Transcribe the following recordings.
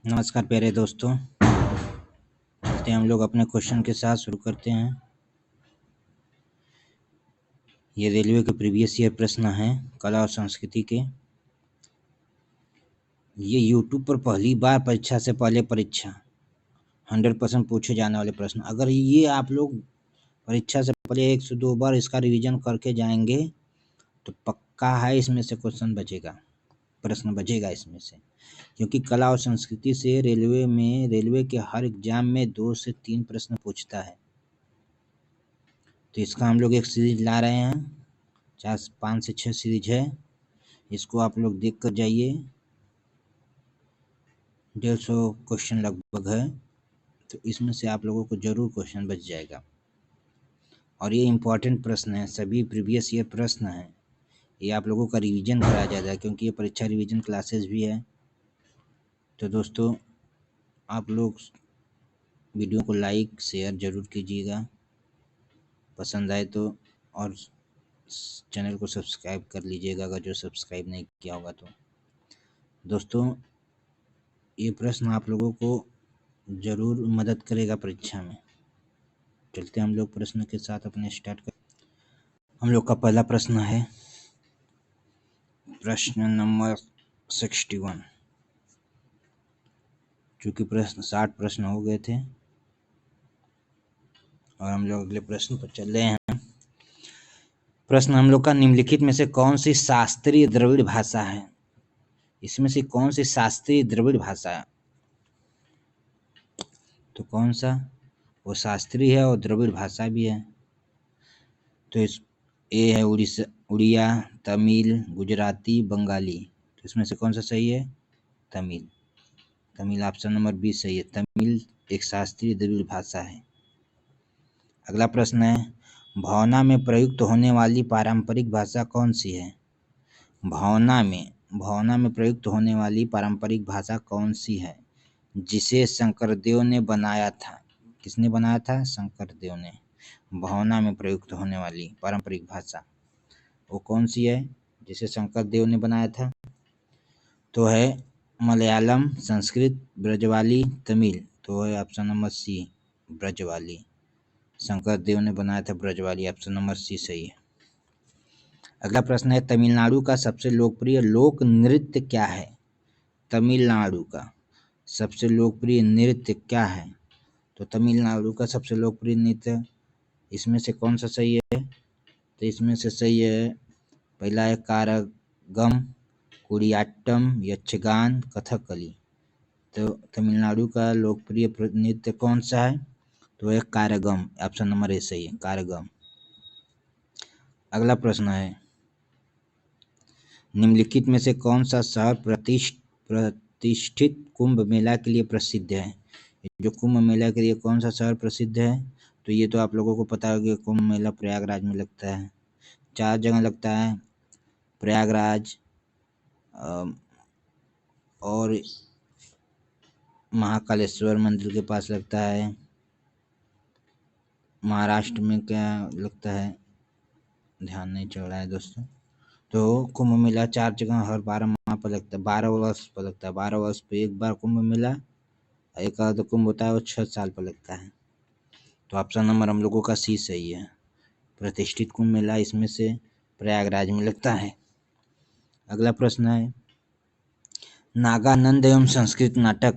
नमस्कार प्यारे दोस्तों, चलते हम लोग अपने क्वेश्चन के साथ शुरू करते हैं। ये रेलवे के प्रीवियस ईयर प्रश्न हैं कला और संस्कृति के। ये यूट्यूब पर पहली बार परीक्षा से पहले परीक्षा 100% पूछे जाने वाले प्रश्न। अगर ये आप लोग परीक्षा से पहले 1 से 2 बार इसका रिवीजन करके जाएंगे तो पक्का है इसमें से प्रश्न बचेगा इसमें से, क्योंकि कला और संस्कृति से रेलवे के हर एग्जाम में 2 से 3 प्रश्न पूछता है। तो इसका हम लोग एक सीरीज ला रहे हैं, 5 से 6 सीरीज है। इसको आप लोग देख कर जाइए। 150 क्वेश्चन लगभग है, तो इसमें से आप लोगों को जरूर क्वेश्चन बच जाएगा। और ये इम्पोर्टेंट प्रश्न है, सभी प्रीवियस ईयर प्रश्न हैं। ये आप लोगों का रिवीजन कराया जाता है, क्योंकि ये परीक्षा रिवीजन क्लासेस भी है। तो दोस्तों, आप लोग वीडियो को लाइक शेयर जरूर कीजिएगा पसंद आए तो, और चैनल को सब्सक्राइब कर लीजिएगा अगर जो सब्सक्राइब नहीं किया होगा तो। दोस्तों, ये प्रश्न आप लोगों को जरूर मदद करेगा परीक्षा में। चलते हम लोग प्रश्न के साथ अपने स्टार्ट कर। हम लोग का पहला प्रश्न है प्रश्न नंबर 61। चूंकि प्रश्न 60 प्रश्न हो गए थे और हम लोग अगले प्रश्न पर चल रहे हैं। प्रश्न हम लोग का, निम्नलिखित में से कौन सी शास्त्रीय द्रविड़ भाषा है? इसमें से कौन सी शास्त्रीय द्रविड़ भाषा है? तो कौन सा? वो शास्त्रीय है और द्रविड़ भाषा भी है। तो ये है उड़िया, तमिल, गुजराती, बंगाली। तो इसमें से कौन सा सही है? तमिल ऑप्शन नंबर 20 सही है। तमिल एक शास्त्रीय द्रविड़ भाषा है। अगला प्रश्न है, भावना में प्रयुक्त होने वाली पारंपरिक भाषा कौन सी है? भावना में प्रयुक्त होने वाली पारंपरिक भाषा कौन सी है जिसे शंकरदेव ने बनाया था? किसने बनाया था? शंकरदेव ने। भावना में प्रयुक्त होने वाली पारंपरिक भाषा वो कौन सी है जिसे शंकरदेव ने बनाया था? तो है मलयालम, संस्कृत, ब्रजवाली, तमिल। तो है option number C, Brajavali. Shankardev ने बनाया था ब्रजवाली। ऑप्शन नंबर सी सही है। अगला प्रश्न है, तमिलनाडु का सबसे लोकप्रिय लोक नृत्य क्या है? तमिलनाडु का सबसे लोकप्रिय नृत्य क्या है? तो तमिलनाडु का सबसे लोकप्रिय नृत्य इसमें से कौन सा सही है? तो इसमें से सही है, पहला है कारगम, कुडियाट्टम, यक्षगान, कथकली। तो तमिलनाडु का लोकप्रिय नृत्य कौन सा है? तो है कारगम। ऑप्शन नंबर ए सही है, कारगम। अगला प्रश्न है, निम्नलिखित में से कौन सा शहर प्रतिष्ठित कुंभ मेला के लिए प्रसिद्ध है? जो कुंभ मेला के लिए कौन सा शहर प्रसिद्ध है? तो ये तो आप लोगों को पता है कि कुंभ मेला प्रयागराज में लगता है। 4 जगह लगता है, प्रयागराज और महाकालेश्वर मंदिर के पास लगता है। महाराष्ट्र में क्या लगता है, ध्यान नहीं चल रहा है दोस्तों। तो कुंभ मेला 4 जगह हर 12 माह पर लगता है, 12 वर्ष पर लगता है। 12 वर्ष पे एक बार कुंभ मेला, एक आध कुंभ होता है वो 6 साल पर लगता है। तो ऑप्शन नंबर हम लोगों का सी सही है, प्रतिष्ठित कुंभ मेला इसमें से प्रयागराज में लगता है। अगला प्रश्न है, नागानंद एवं संस्कृत नाटक।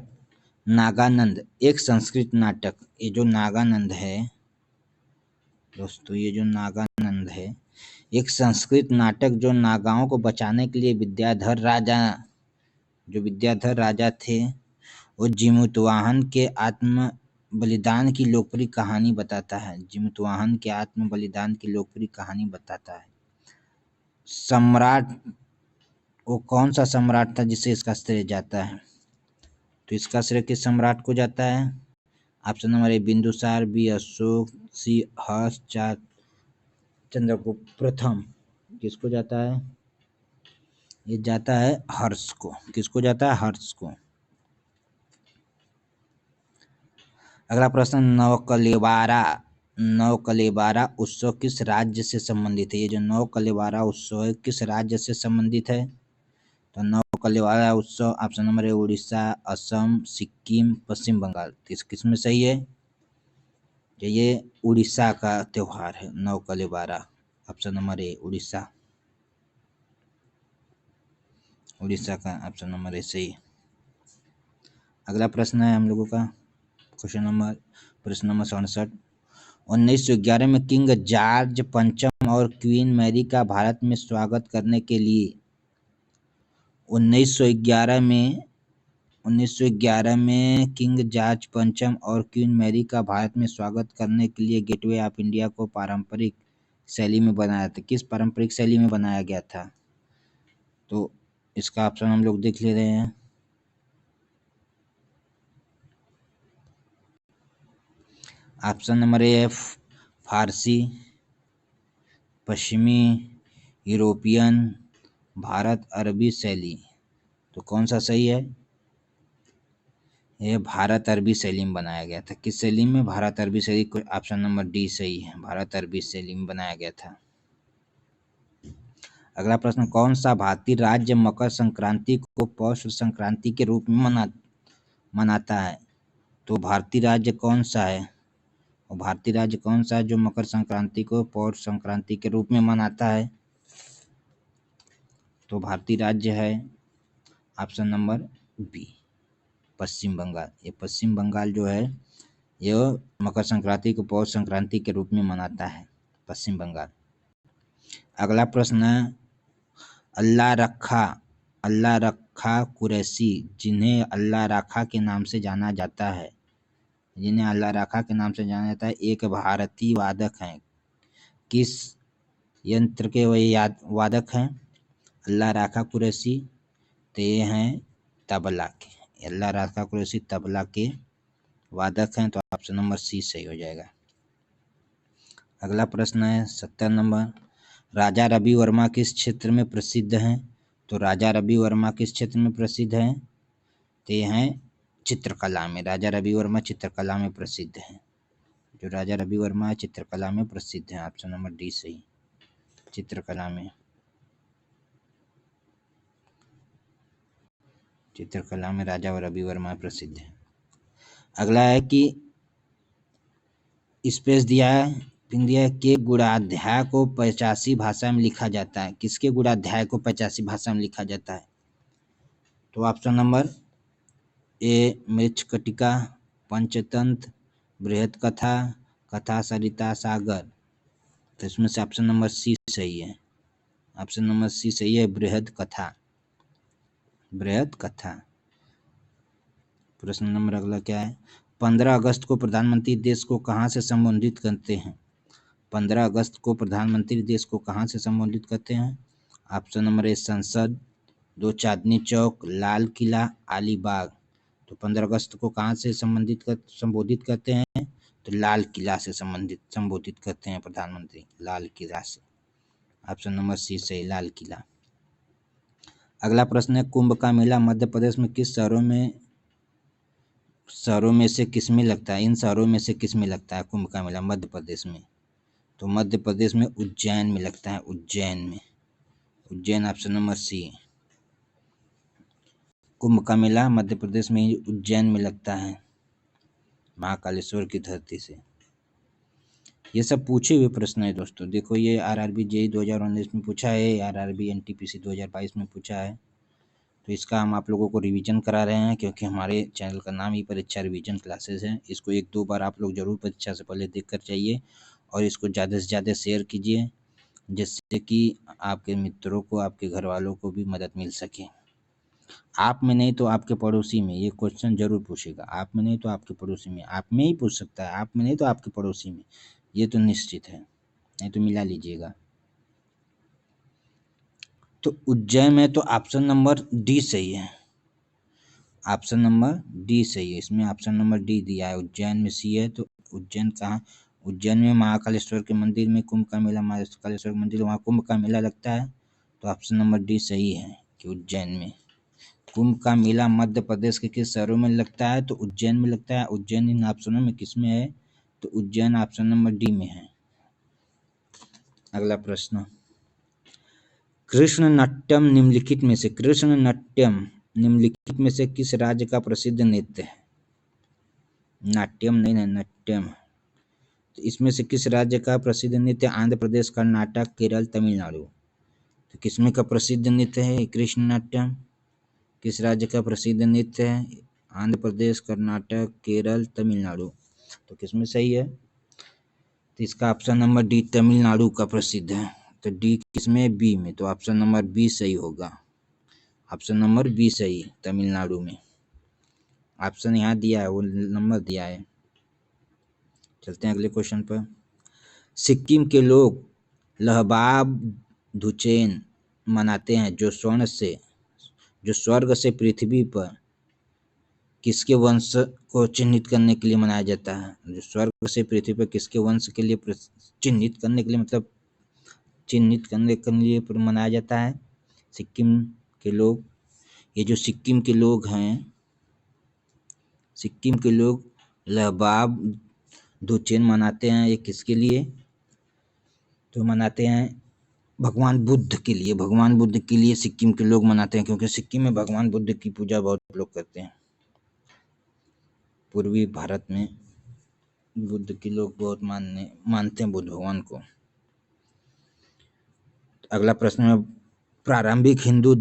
नागानंद एक संस्कृत नाटक। ये जो नागानंद है दोस्तों, ये जो नागानंद है एक संस्कृत नाटक जो नागाओं को बचाने के लिए विद्याधर राजा थे, वो जिमूतवाहन के आत्म बलिदान की लोकप्रिय कहानी बताता है। जिमूतवाहन के आत्म बलिदान की लोकप्रिय कहानी बताता है। सम्राट, वो कौन सा सम्राट था जिसे इसका श्रेय जाता है? तो इसका श्रेय किस सम्राट को जाता है? Option number A Bindusara, B Ashoka, C Harsha, चार चंद्रगुप्त प्रथम। किसको जाता है? ये जाता है हर्ष को। किसको जाता है? हर्ष को। अगला प्रश्न, नवकलेबारा उत्सव किस राज्य से संबंधित है? ये जो नवकलेबारा उत्सव है किस राज्य से संबंधित है? तो कलेवाला उत्सव option number A Orissa, Assam, Sikkim, Paschim Bengal. किस में सही है? ये उड़ीसा का त्योहार है नौ कलेवाला। Option number A Orissa, Orissa का ऑप्शन नंबर ए सही। अगला प्रश्न है हम लोगों का प्रश्न नंबर 67। 1911 में किंग जॉर्ज पंचम और क्वीन मैरी का भारत में स्वागत करने के लिए 1911 में किंग जॉर्ज पंचम और क्वीन मैरी का भारत में स्वागत करने के लिए गेटवे ऑफ इंडिया को पारंपरिक शैली में बनाया था। किस पारंपरिक शैली में बनाया गया था? तो इसका ऑप्शन हम लोग देख ले रहे हैं। ऑप्शन नंबर ए फारसी, पश्चिमी, यूरोपियन, भारत अरबी शैली। तो कौन सा सही है? यह भारत अरबी शैली में बनाया गया था। किस शैली में? भारत अरबी शैली। ऑप्शन नंबर डी सही है, भारत अरबी शैली में बनाया गया था। अगला प्रश्न, कौन सा भारतीय राज्य मकर संक्रांति को पौष संक्रांति के रूप में मनाता है? तो भारतीय राज्य कौन सा है? और भारतीय राज्य कौन सा है जो मकर संक्रांति को पौष संक्रांति के रूप में मनाता है? तो भारतीय राज्य है ऑप्शन नंबर बी, पश्चिम बंगाल। ये पश्चिम बंगाल जो है यह मकर संक्रांति को पौष संक्रांति के रूप में मनाता है, पश्चिम बंगाल। अगला प्रश्न है, अल्लाह रखा कुरैशी जिन्हें अल्लाह रखा के नाम से जाना जाता है, एक भारतीय वादक हैं। किस यंत्र के वह वादक हैं? अल्लाह रखा कुरैशी, तो ये हैं तबला के। अल्लाह रखा कुरैशी तबला के वादक हैं। तो ऑप्शन नंबर सी सही हो जाएगा। अगला प्रश्न है 70 नंबर, राजा रवि वर्मा किस क्षेत्र में प्रसिद्ध हैं? तो राजा रवि वर्मा किस क्षेत्र में प्रसिद्ध हैं? तो ये हैं चित्रकला में। राजा रवि वर्मा चित्रकला में प्रसिद्ध हैं। जो राजा रवि वर्मा है चित्रकला में प्रसिद्ध हैं। ऑप्शन नंबर डी सही, चित्रकला में राजा रवि वर्मा प्रसिद्ध है। अगला है कि स्पेस दिया है के गुणाध्याय को 85 भाषा में लिखा जाता है। किसके गुणाध्याय को 85 भाषा में लिखा जाता है? तो ऑप्शन नंबर ए मृच्छकटिका, पंचतंत्र, बृहद कथा, कथा सरिता सागर। तो इसमें से ऑप्शन नंबर सी सही है। ऑप्शन नंबर सी सही है, बृहद कथा। प्रश्न नंबर अगला क्या है, 15 अगस्त को प्रधानमंत्री देश को कहाँ से संबोधित करते हैं? 15 अगस्त को प्रधानमंत्री देश को कहाँ से संबोधित करते हैं? ऑप्शन नंबर ए संसद, 2 चांदनी चौक, लाल किला, अलीबाग। तो 15 अगस्त को कहाँ से संबोधित करते हैं? तो लाल किला से संबोधित करते हैं प्रधानमंत्री, लाल किला से। ऑप्शन नंबर सी सही, लाल किला। अगला प्रश्न है, कुंभ का मेला मध्य प्रदेश में किस शहरों में से किस में लगता है? इन शहरों में से किस में लगता है कुंभ का मेला मध्य प्रदेश में? तो मध्य प्रदेश में उज्जैन में लगता है, उज्जैन ऑप्शन नंबर सी। कुंभ का मेला मध्य प्रदेश में उज्जैन में लगता है, महाकालेश्वर की धरती से। ये सब पूछे हुए प्रश्न है दोस्तों। देखो ये आरआरबी जेईई 2019 में पूछा है, आरआरबी एनटीपीसी 2022 में पूछा है। तो इसका हम आप लोगों को रिवीजन करा रहे हैं, क्योंकि हमारे चैनल का नाम ही परीक्षा रिवीजन क्लासेस है। इसको 1-2 बार आप लोग जरूर परीक्षा से पहले देख कर जाइए और इसको ज़्यादा से ज़्यादा शेयर कीजिए, जिससे कि आपके मित्रों को, आपके घर वालों को भी मदद मिल सके। आप में नहीं तो आपके पड़ोसी में ये क्वेश्चन जरूर पूछेगा। आप में नहीं तो आपके पड़ोसी में, आप में ही पूछ सकता है, आप में नहीं तो आपके पड़ोसी में, ये तो निश्चित है, नहीं तो मिला लीजिएगा। तो उज्जैन में तो ऑप्शन नंबर डी सही है, ऑप्शन नंबर डी सही है। इसमें ऑप्शन नंबर डी दिया है, उज्जैन में सी है। तो उज्जैन कहाँ? उज्जैन में महाकालेश्वर के मंदिर में कुंभ का मेला, महाकालेश्वर मंदिर वहाँ कुंभ का मेला लगता है। तो ऑप्शन नंबर डी सही है कि उज्जैन में कुंभ का मेला मध्य प्रदेश के किस शहरों में लगता है? तो उज्जैन में लगता है। उज्जैन इन ऑप्शनों में किस में है? तो उज्जैन ऑप्शन नंबर डी में है। अगला प्रश्न, कृष्णनाट्यम निम्नलिखित में से किस राज्य का प्रसिद्ध नृत्य है? नाट्यम नहीं है, नाट्यम। तो इसमें से किस राज्य का प्रसिद्ध नृत्य? आंध्र प्रदेश, कर्नाटक, केरल, तमिलनाडु। तो किसमें का प्रसिद्ध नृत्य है कृष्णनाट्यम? किस राज्य का प्रसिद्ध नृत्य है? आंध्र प्रदेश, कर्नाटक, केरल, तमिलनाडु। तो किसमें सही है? तो इसका ऑप्शन नंबर डी, तमिलनाडु का प्रसिद्ध है। तो डी किसमें? बी में। तो ऑप्शन नंबर बी सही होगा। ऑप्शन नंबर बी सही, तमिलनाडु में। ऑप्शन यहाँ दिया है, वो नंबर दिया है। चलते हैं अगले क्वेश्चन पर। सिक्किम के लोग लहबाब धुचेन मनाते हैं जो स्वर्ग से पृथ्वी पर किसके वंश को चिन्हित करने के लिए मनाया जाता है? जो स्वर्ग से पृथ्वी पर किसके वंश के लिए चिन्हित करने के लिए, मतलब चिन्हित करने के लिए मनाया जाता है? सिक्किम के लोग, ये जो सिक्किम के लोग हैं, सिक्किम के लोग लहबाब धुचेन मनाते हैं, ये किसके लिए? तो मनाते हैं भगवान बुद्ध के लिए। भगवान बुद्ध के लिए सिक्किम के लोग मनाते हैं, क्योंकि सिक्किम में भगवान बुद्ध की पूजा बहुत लोग करते हैं। पूर्वी भारत में बुद्ध के लोग बहुत मानते हैं बुद्ध भगवान को। अगला प्रश्न है, प्रारंभिक हिंदू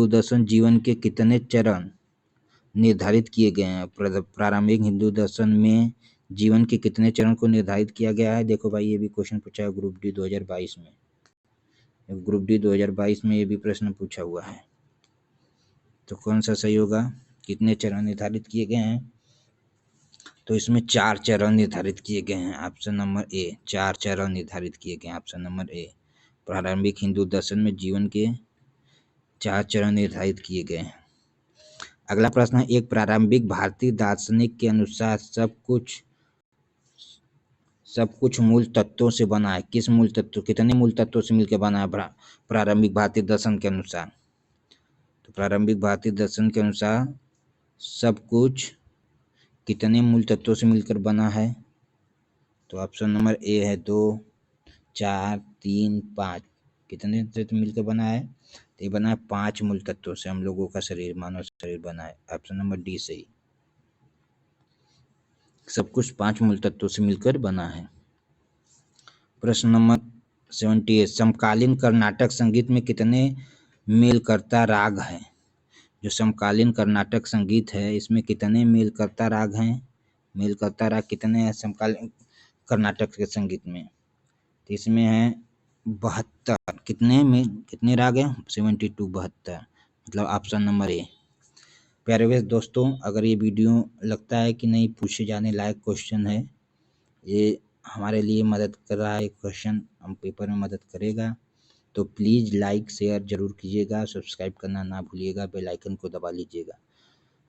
दर्शन जीवन के कितने चरण निर्धारित किए गए हैं? प्रारंभिक हिंदू दर्शन में जीवन के कितने चरण को निर्धारित किया गया है? देखो भाई, ये भी क्वेश्चन पूछा है ग्रुप डी 2022 में। ग्रुप डी 2022 में ये भी प्रश्न पूछा हुआ है। तो कौन सा सही होगा? कितने चरण निर्धारित किए गए हैं? तो इसमें 4 चरण निर्धारित किए गए हैं। ऑप्शन नंबर ए, 4 चरण निर्धारित किए गए हैं। ऑप्शन नंबर ए, प्रारंभिक हिंदू दर्शन में जीवन के 4 चरण निर्धारित किए गए हैं। अगला प्रश्न है, एक प्रारंभिक भारतीय दार्शनिक के अनुसार सब कुछ मूल तत्वों से बना है। कितने मूल तत्वों से मिलकर बना है प्रारंभिक भारतीय दर्शन के अनुसार? तो प्रारंभिक भारतीय दर्शन के अनुसार सब कुछ कितने मूल तत्वों से मिलकर बना है? तो ऑप्शन नंबर ए है 2, 4, 3, 5। कितने से मिलकर बना है? तो ये बना है 5 मूल तत्वों से। हम लोगों का शरीर, मानव शरीर बना है। ऑप्शन नंबर डी सही, सब कुछ 5 मूल तत्वों से मिलकर बना है। प्रश्न नंबर 78, समकालीन कर्नाटक संगीत में कितने मेलकर्ता राग हैं? जो समकालीन कर्नाटक संगीत है, इसमें कितने मेलकर्ता राग हैं? मेलकर्ता राग कितने हैं समकालीन कर्नाटक के संगीत में? तो इसमें है 72। कितने राग हैं? 72, 72। मतलब ऑप्शन नंबर ए। प्यारे दोस्तों, अगर ये वीडियो लगता है कि नहीं पूछे जाने लायक क्वेश्चन है, ये हमारे लिए मदद कर रहा है, क्वेश्चन हम पेपर में मदद करेगा, तो प्लीज़ लाइक शेयर जरूर कीजिएगा, सब्सक्राइब करना ना भूलिएगा, बेल आइकन को दबा लीजिएगा।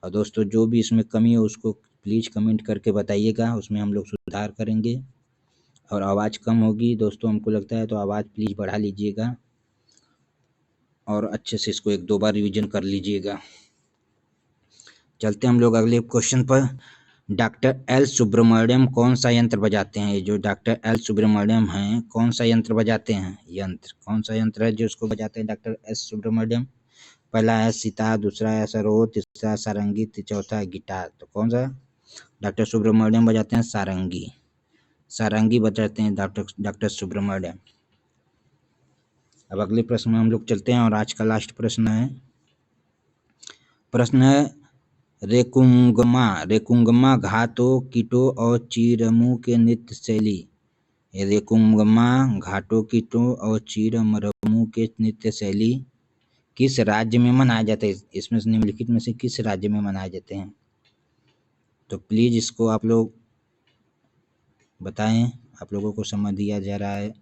और दोस्तों, जो भी इसमें कमी है उसको प्लीज़ कमेंट करके बताइएगा, उसमें हम लोग सुधार करेंगे। और आवाज़ कम होगी दोस्तों, हमको लगता है, तो आवाज़ प्लीज़ बढ़ा लीजिएगा और अच्छे से इसको 1-2 बार रिवीजन कर लीजिएगा। चलते हम लोग अगले क्वेश्चन पर। डॉक्टर एल सुब्रमण्यम कौन सा यंत्र बजाते हैं? ये जो डॉक्टर एल सुब्रमण्यम हैं, कौन सा यंत्र बजाते हैं? कौन सा यंत्र है जो उसको बजाते हैं डॉक्टर एस सुब्रमण्यम? पहला है सितार, दूसरा है सरोद, तीसरा सारंगी, चौथा है गिटार। तो कौन सा डॉक्टर सुब्रमण्यम बजाते हैं? सारंगी बजाते हैं डॉक्टर सुब्रमण्यम। अब अगले प्रश्न में हम लोग चलते हैं और आज का लास्ट प्रश्न है रेकुंगमा घाटों कीटो और चीरमू के नृत्य शैली। रेकुंगमा घाटों कीटो और चीरमरमू के नृत्य शैली किस राज्य में मनाए जाते हैं? इसमें से निम्नलिखित में से किस राज्य में मनाए जाते हैं? तो प्लीज इसको आप लोग बताएं। आप लोगों को समय दिया जा रहा है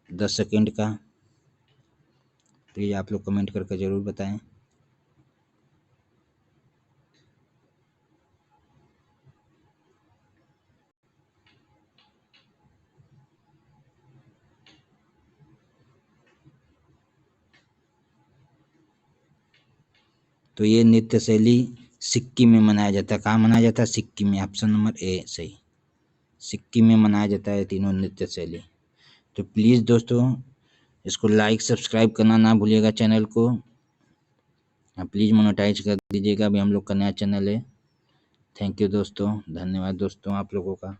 10 सेकेंड का। प्लीज आप लोग कमेंट करके जरूर बताएं। तो ये नृत्य शैली सिक्किम में मनाया जाता है। कहाँ मनाया जाता है? सिक्किम में। ऑप्शन नंबर ए सही, सिक्किम में मनाया जाता है तीनों नृत्य शैली। तो प्लीज़ दोस्तों, इसको लाइक सब्सक्राइब करना ना भूलिएगा चैनल को। प्लीज़ मोनेटाइज कर दीजिएगा, अभी हम लोग का नया चैनल है। थैंक यू दोस्तों, धन्यवाद दोस्तों आप लोगों का।